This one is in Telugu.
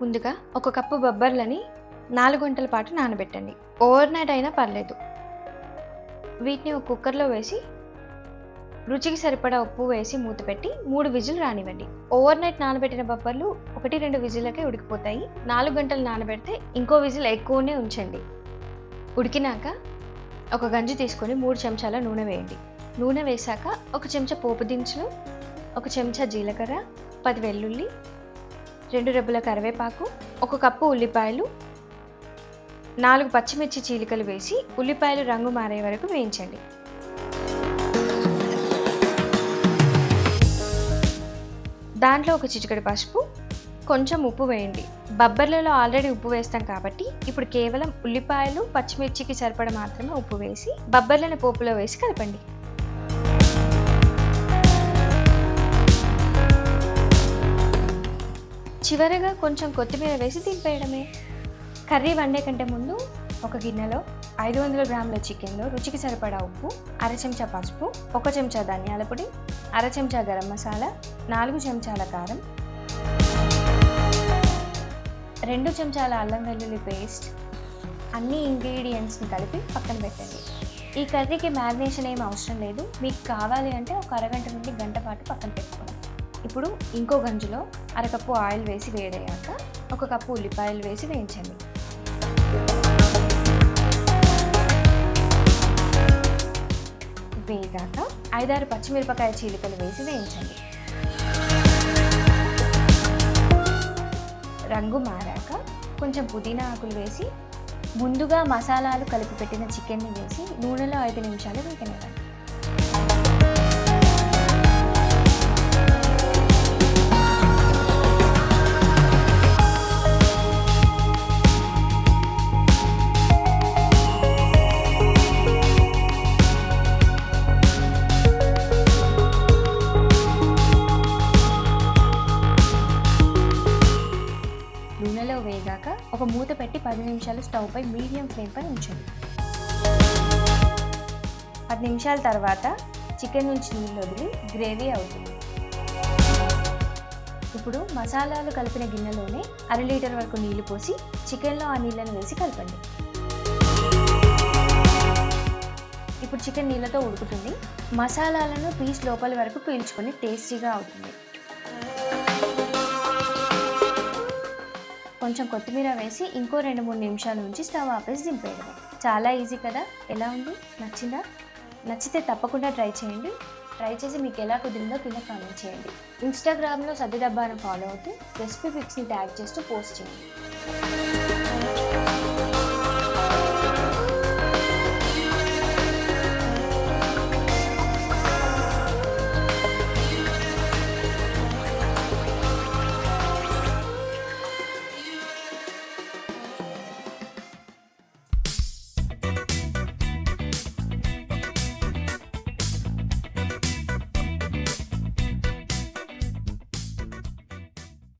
ముందుగా ఒక కప్పు బొబ్బర్లని 4 గంటల పాటు నానబెట్టండి. ఓవర్ నైట్ అయినా పర్లేదు. వీటిని ఒక కుక్కర్లో వేసి రుచికి సరిపడా ఉప్పు వేసి మూత పెట్టి 3 విజిల్ రానివ్వండి. ఓవర్ నైట్ నానబెట్టిన బొబ్బర్లు 1-2 విజిల్లకే ఉడికిపోతాయి. 4 గంటలు నానబెడితే ఇంకో విజిల్ ఎక్కువనే ఉంచండి. ఉడికినాక ఒక గంజి తీసుకొని 3 చెంచాల నూనె వేయండి. నూనె వేశాక 1 చెంచా పోపు దినుసులు, 1 చెంచా జీలకర్ర, 10 వెల్లుల్లి, 2 రెబ్బల కరివేపాకు, 1 కప్పు ఉల్లిపాయలు, 4 పచ్చిమిర్చి చీలికలు వేసి ఉల్లిపాయలు రంగు మారే వరకు వేయించండి. దాంట్లో 1 చిటికెడు పసుపు, కొంచెం ఉప్పు వేయండి. బొబ్బర్లలో ఆల్రెడీ ఉప్పు వేస్తాం కాబట్టి ఇప్పుడు కేవలం ఉల్లిపాయలు, పచ్చిమిర్చికి సరిపడా మాత్రమే ఉప్పు వేసి బొబ్బర్లను పోపులో వేసి కలపండి. చివరగా కొంచెం కొత్తిమీర వేసి దింపేయడమే. కర్రీ వండే కంటే ముందు ఒక గిన్నెలో 500 గ్రాముల చికెన్లో రుచికి సరిపడా ఉప్పు, 1/2 చెంచా పసుపు, 1 చెంచా ధనియాల పొడి, 1/2 చెంచా గరం మసాలా, 4 చెంచాల కారం, 2 చెంచాల అల్లం వెల్లుల్లి పేస్ట్, అన్ని ఇంగ్రీడియంట్స్ని కలిపి పక్కన పెట్టండి. ఈ కర్రీకి మ్యారినేషన్ ఏం అవసరం లేదు. మీకు కావాలి అంటే ఒక అరగంట నుండి గంట పాటు పక్కన పెట్టుకోండి. ఇప్పుడు ఇంకో గంజులో 1/2 కప్పు ఆయిల్ వేసి వేడయ్యాక 1 కప్పు ఉల్లిపాయలు వేసి వేయించండి. వేగాక 5-6 పచ్చిమిరపకాయ చీలికలు వేసి వేయించండి. రంగు మారాక కొంచెం పుదీనా ఆకులు వేసి ముందుగా మసాలాలు కలిపి పెట్టిన చికెన్ని వేసి నూనెలో 5 నిమిషాలు వేగనివ్వండి. నూనెలో వేగాక ఒక మూత పెట్టి 10 నిమిషాలు స్టవ్ పై మీడియం ఫ్లేమ్ పై ఉంచండి. 10 నిమిషాల తర్వాత చికెన్ నుంచి నీళ్ళు వదిలి గ్రేవీ అవుతుంది. ఇప్పుడు మసాలాలు కలిపిన గిన్నెలోనే 1/2 లీటర్ వరకు నీళ్లు పోసి చికెన్లో ఆ నీళ్ళను వేసి కలపండి. ఇప్పుడు చికెన్ నీళ్ళతో ఉడుకుతుంది. మసాలాలను పీస్ లోపలి వరకు పీల్చుకొని టేస్టీగా అవుతుంది. కొంచెం కొత్తిమీర వేసి ఇంకో 2-3 నిమిషాల నుంచి స్టవ్ ఆపేసి దింపేయడమే. చాలా ఈజీ కదా. ఎలా ఉంది? నచ్చిందా? నచ్చితే తప్పకుండా ట్రై చేయండి. ట్రై చేసి మీకు ఎలా కుదిరిందో కింద కామెంట్ చేయండి. ఇన్స్టాగ్రామ్లో సద్ది డబ్బాను ఫాలో అవుతూ రెసిపీ పిక్స్ని ట్యాగ్ చేస్తూ పోస్ట్ చేయండి.